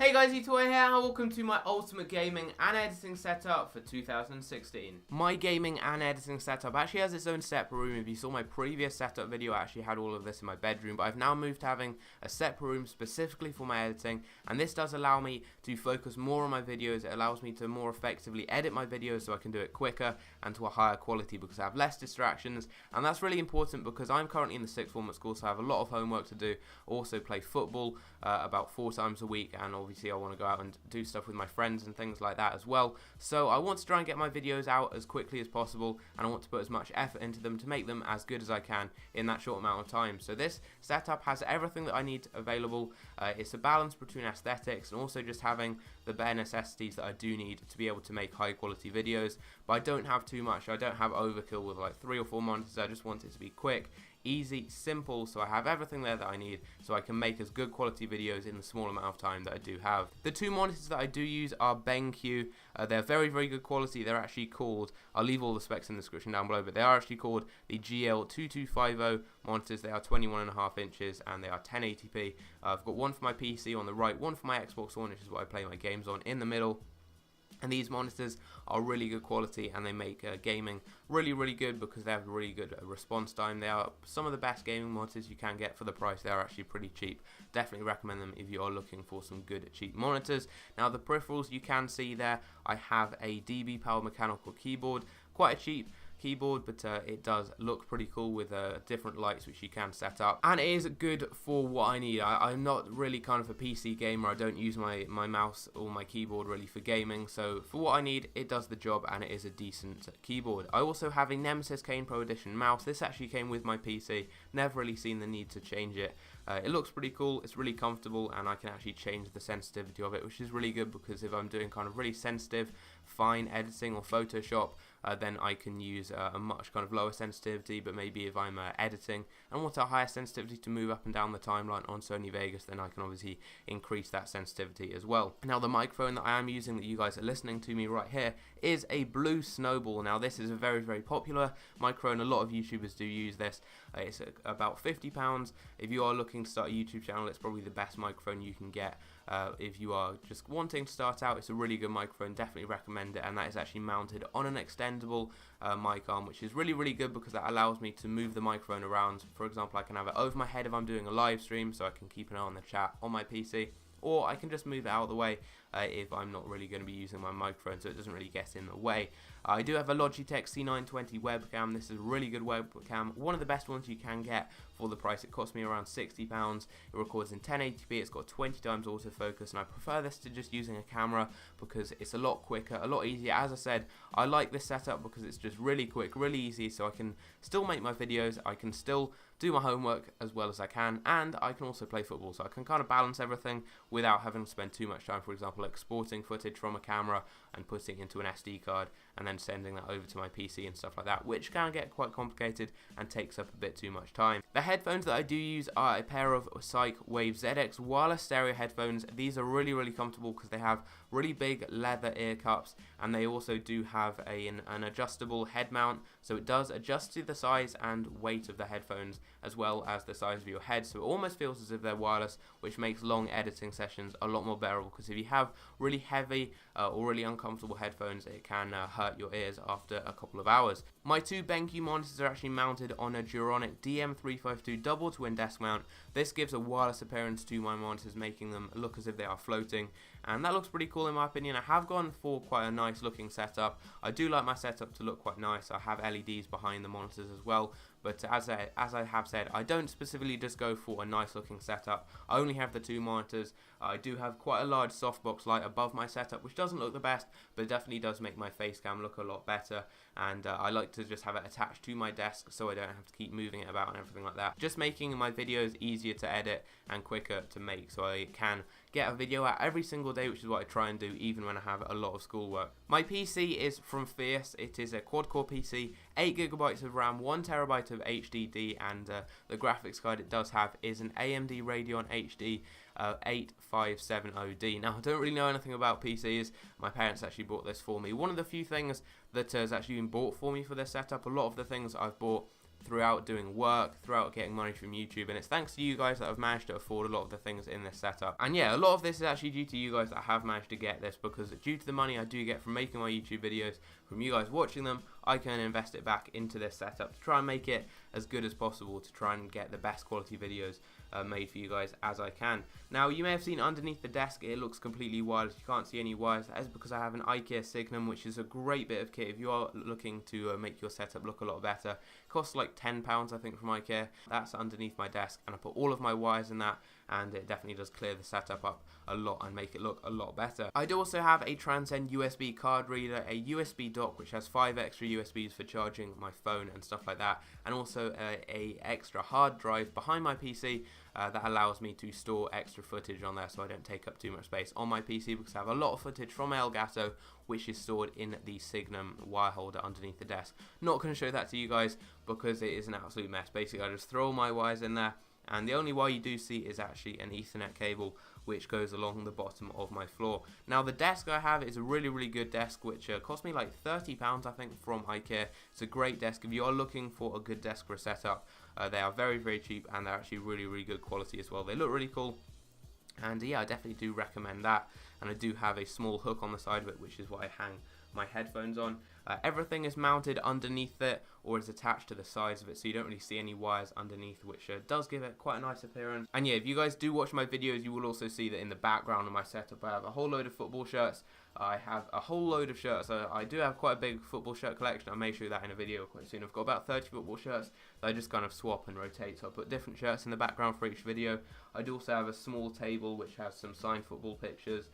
Hey guys, E2A here and welcome to my ultimate gaming and editing setup for 2016. My gaming and editing setup actually has its own separate room. If you saw my previous setup video, I actually had all of this in my bedroom, but I've now moved to having a separate room specifically for my editing, and this does allow me to focus more on my videos. It allows me to more effectively edit my videos so I can do it quicker and to a higher quality because I have less distractions, and that's really important because I'm currently in the 6th form at school, so I have a lot of homework to do. Also play football about 4 times a week, and obviously I want to go out and do stuff with my friends and things like that as well. So I want to try and get my videos out as quickly as possible, and I want to put as much effort into them to make them as good as I can in that short amount of time. So this setup has everything that I need available. It's a balance between aesthetics and also just having the bare necessities that I do need to be able to make high quality videos, but I don't have too much. I don't have overkill with like 3 or 4 monitors. I just want it to be quick, easy, simple, so I have everything there that I need so I can make as good quality videos in the small amount of time that I do have. The 2 monitors that I do use are BenQ. They're very good quality. They're actually called, I'll leave all the specs in the description down below, but they are actually called the GL2250 monitors. They are 21.5 inches and they are 1080p. I've got one for my PC on the right, one for my Xbox One, which is what I play my games on, in the middle. And these monitors are really good quality, and they make gaming really good because they have really good response time. They are some of the best gaming monitors you can get for the price. They are actually pretty cheap. Definitely recommend them if you are looking for some good cheap monitors. Now the peripherals, you can see there, I have a DB powered mechanical keyboard, quite a cheap keyboard, but it does look pretty cool with different lights which you can set up, and it is good for what I need. I'm not really kind of a PC gamer. I don't use my mouse or my keyboard really for gaming, so for what I need it does the job, and it is a decent keyboard. I also have a Nemesis Kane Pro Edition mouse. This actually came with my PC, never really seen the need to change it. It looks pretty cool, it's really comfortable, and I can actually change the sensitivity of it, which is really good because if I'm doing kind of really sensitive, fine editing or Photoshop, then I can use a much kind of lower sensitivity. But maybe if I'm editing and want a higher sensitivity to move up and down the timeline on Sony Vegas, then I can obviously increase that sensitivity as well. Now the microphone that I am using, that you guys are listening to me right here, is a Blue Snowball. Now this is a very popular microphone. A lot of YouTubers do use this. It's about £50. If you are looking to start a YouTube channel, it's probably the best microphone you can get. If you are just wanting to start out, it's a really good microphone, definitely recommend it, and that is actually mounted on an extendable mic arm, which is really good because that allows me to move the microphone around. For example, I can have it over my head if I'm doing a live stream, so I can keep an eye on the chat on my PC, or I can just move it out of the way if I'm not really going to be using my microphone, so it doesn't really get in the way. I do have a Logitech C920 webcam. This is a really good webcam, one of the best ones you can get for the price. It cost me around £60. It records in 1080p, it's got 20 times autofocus, and I prefer this to just using a camera because it's a lot quicker, a lot easier. As I said, I like this setup because it's just really quick, really easy, so I can still make my videos, I can still do my homework as well as I can, and I can also play football, so I can kind of balance everything without having to spend too much time, for example, exporting footage from a camera and putting it into an SD card and then sending that over to my PC and stuff like that, which can get quite complicated and takes up a bit too much time. The headphones that I do use are a pair of Psych Wave ZX wireless stereo headphones. These are really comfortable because they have really big leather ear cups, and they also do have an adjustable head mount, so it does adjust to the size and weight of the headphones as well as the size of your head, so it almost feels as if they're wireless, which makes long editing sessions a lot more bearable, because if you have really heavy or really uncomfortable headphones, it can hurt your ears after a couple of hours. My 2 BenQ monitors are actually mounted on a Duronic DM352 double twin desk mount. This gives a wireless appearance to my monitors, making them look as if they are floating, and that looks pretty cool in my opinion. I have gone for quite a nice looking setup. I do like my setup to look quite nice. I have LEDs behind the monitors as well, but as I have said, I don't specifically just go for a nice looking setup. I only have the 2 monitors. I do have quite a large softbox light above my setup, which doesn't look the best, but it definitely does make my face cam look a lot better, and I like to just have it attached to my desk so I don't have to keep moving it about and everything like that. Just making my videos easier to edit and quicker to make, so I can get a video out every single day, which is what I try and do even when I have a lot of schoolwork. My PC is from Fierce. It is a quad-core PC, 8GB of RAM, 1TB of HDD, and the graphics card it does have is an AMD Radeon HD 8570D. Now, I don't really know anything about PCs. My parents actually bought this for me. One of the few things that has actually been bought for me for this setup. A lot of the things I've bought throughout doing work, throughout getting money from YouTube, and it's thanks to you guys that I've managed to afford a lot of the things in this setup. And yeah, a lot of this is actually due to you guys that have managed to get this, because due to the money I do get from making my YouTube videos, from you guys watching them, I can invest it back into this setup to try and make it as good as possible, to try and get the best quality videos made for you guys as I can. Now, you may have seen underneath the desk it looks completely wireless. You can't see any wires. That is because I have an IKEA Signum, which is a great bit of kit if you are looking to make your setup look a lot better. It costs like £10 I think from IKEA. That's underneath my desk, and I put all of my wires in that, and it definitely does clear the setup up a lot and make it look a lot better. I do also have a Transcend USB card reader, a USB dock which has 5 extra USBs for charging my phone and stuff like that, and also a extra hard drive behind my PC that allows me to store extra footage on there, so I don't take up too much space on my PC, because I have a lot of footage from Elgato which is stored in the Signum wire holder underneath the desk. Not going to show that to you guys because it is an absolute mess. Basically, I just throw all my wires in there, and the only wire you do see is actually an Ethernet cable which goes along the bottom of my floor. Now, the desk I have is a really good desk which cost me like £30 I think from IKEA. It's a great desk. If you are looking for a good desk for a setup, they are very cheap, and they're actually really good quality as well. They look really cool, and yeah, I definitely do recommend that. And I do have a small hook on the side of it, which is what I hang my headphones on. Everything is mounted underneath it or is attached to the sides of it, so you don't really see any wires underneath, which does give it quite a nice appearance. And yeah, if you guys do watch my videos, you will also see that in the background of my setup I have a whole load of football shirts. I have a whole load of shirts. I do have quite a big football shirt collection. I may show that in a video quite soon. I've got about 30 football shirts that I just kind of swap and rotate, so I put different shirts in the background for each video. I do also have a small table which has some signed football pictures,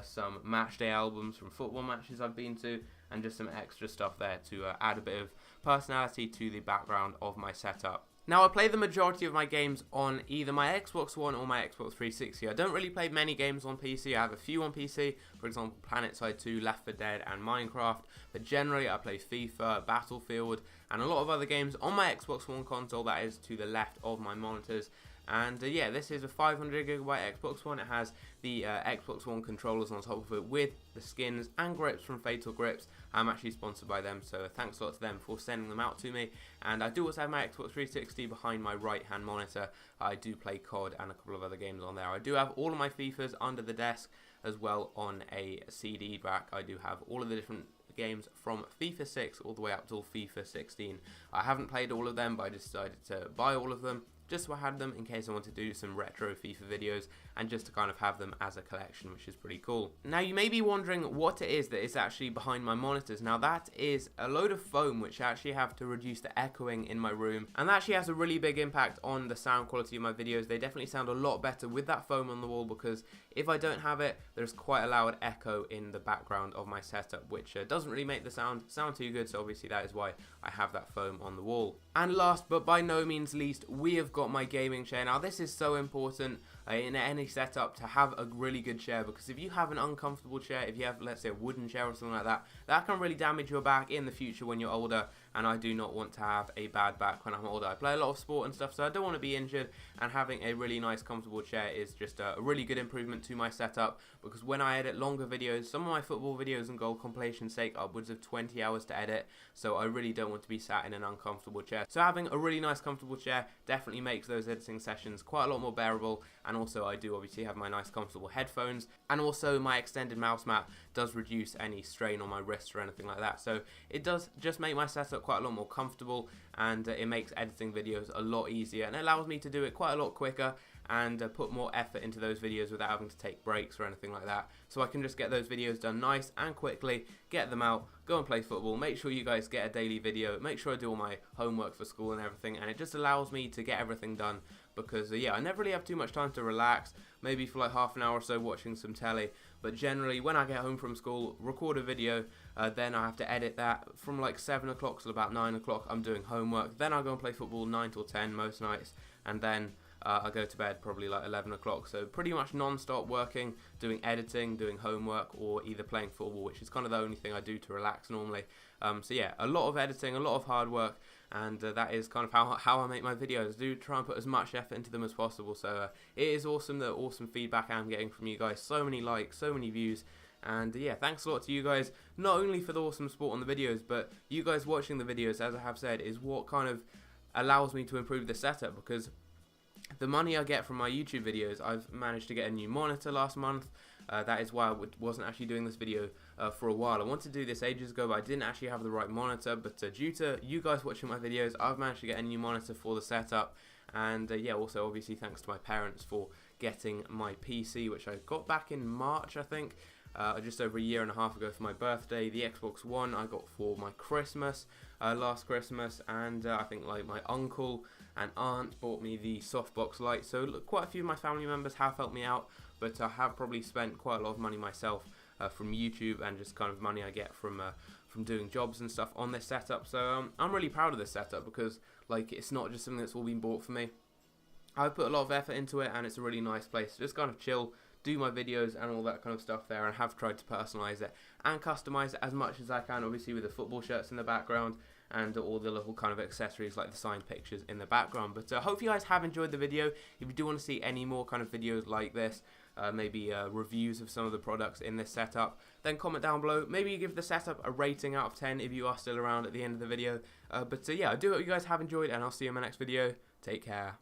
some match day albums from football matches I've been to, and just some extra stuff there to add a bit of personality to the background of my setup. Now, I play the majority of my games on either my Xbox One or my Xbox 360. I don't really play many games on PC. I have a few on PC, for example PlanetSide 2, Left 4 Dead and Minecraft, but generally I play FIFA, Battlefield and a lot of other games on my Xbox One console that is to the left of my monitors. And yeah, this is a 500GB Xbox One. It has the Xbox One controllers on top of it with the skins and grips from Fatal Grips. I'm actually sponsored by them, so thanks a lot to them for sending them out to me. And I do also have my Xbox 360 behind my right hand monitor. I do play COD and a couple of other games on there. I do have all of my FIFAs under the desk as well on a CD rack. I do have all of the different games from FIFA 6 all the way up till FIFA 16. I haven't played all of them, but I decided to buy all of them just so I had them in case I want to do some retro FIFA videos, and just to kind of have them as a collection, which is pretty cool. Now, you may be wondering what it is that is actually behind my monitors. Now, that is a load of foam which I actually have to reduce the echoing in my room, and that actually has a really big impact on the sound quality of my videos. They definitely sound a lot better with that foam on the wall, because if I don't have it, there's quite a loud echo in the background of my setup, which doesn't really make the sound too good, so obviously that is why I have that foam on the wall. And last but by no means least, we have got my gaming chair. Now, this is so important in any setup to have a really good chair, because if you have an uncomfortable chair, if you have, let's say, a wooden chair or something like that, that can really damage your back in the future when you're older, and I do not want to have a bad back when I'm older. I play a lot of sport and stuff, so I don't want to be injured, and having a really nice comfortable chair is just a really good improvement to my setup, because when I edit longer videos, some of my football videos and goal compilations take upwards of 20 hours to edit, so I really don't want to be sat in an uncomfortable chair. So having a really nice comfortable chair definitely makes those editing sessions quite a lot more bearable, and also I do obviously have my nice comfortable headphones, and also my extended mouse mat does reduce any strain on my wrists or anything like that, so it does just make my setup quite a lot more comfortable, and it makes editing videos a lot easier, and it allows me to do it quite a lot quicker and put more effort into those videos without having to take breaks or anything like that. So I can just get those videos done nice and quickly, get them out, go and play football, make sure you guys get a daily video, make sure I do all my homework for school and everything, and it just allows me to get everything done, because yeah, I never really have too much time to relax, maybe for like half an hour or so watching some telly, but generally when I get home from school, record a video, then I have to edit that from like 7 o'clock till about 9 o'clock, I'm doing homework, then I go and play football 9 till 10 most nights, and then I go to bed probably like 11 o'clock, so pretty much non-stop working, doing editing, doing homework, or either playing football, which is kind of the only thing I do to relax normally. So yeah, a lot of editing, a lot of hard work, and that is kind of how I make my videos. I do try and put as much effort into them as possible, so it is awesome, the awesome feedback I'm getting from you guys, so many likes, so many views. And yeah, thanks a lot to you guys, not only for the awesome support on the videos, but you guys watching the videos, as I have said, is what kind of allows me to improve the setup, because the money I get from my YouTube videos, I've managed to get a new monitor last month. That is why I wasn't actually doing this video for a while. I wanted to do this ages ago, but I didn't actually have the right monitor. But due to you guys watching my videos, I've managed to get a new monitor for the setup. And yeah, also obviously thanks to my parents for getting my PC, which I got back in March, I think. Just over a year and a half ago for my birthday. The Xbox One I got for my Christmas, last Christmas, and I think like my uncle and aunt bought me the softbox Lite. So look, quite a few of my family members have helped me out, but I have probably spent quite a lot of money myself from YouTube and just kind of money I get from doing jobs and stuff on this setup. So I'm really proud of this setup, because like it's not just something that's all been bought for me. I've put a lot of effort into it, and it's a really nice place to just kind of chill, do my videos and all that kind of stuff there, and have tried to personalize it and customize it as much as I can, obviously with the football shirts in the background and all the little kind of accessories like the signed pictures in the background. But I hope you guys have enjoyed the video. If you do want to see any more kind of videos like this, maybe reviews of some of the products in this setup, then comment down below. Maybe you give the setup a rating out of 10 if you are still around at the end of the video. But yeah, I do hope you guys have enjoyed, and I'll see you in my next video. Take care.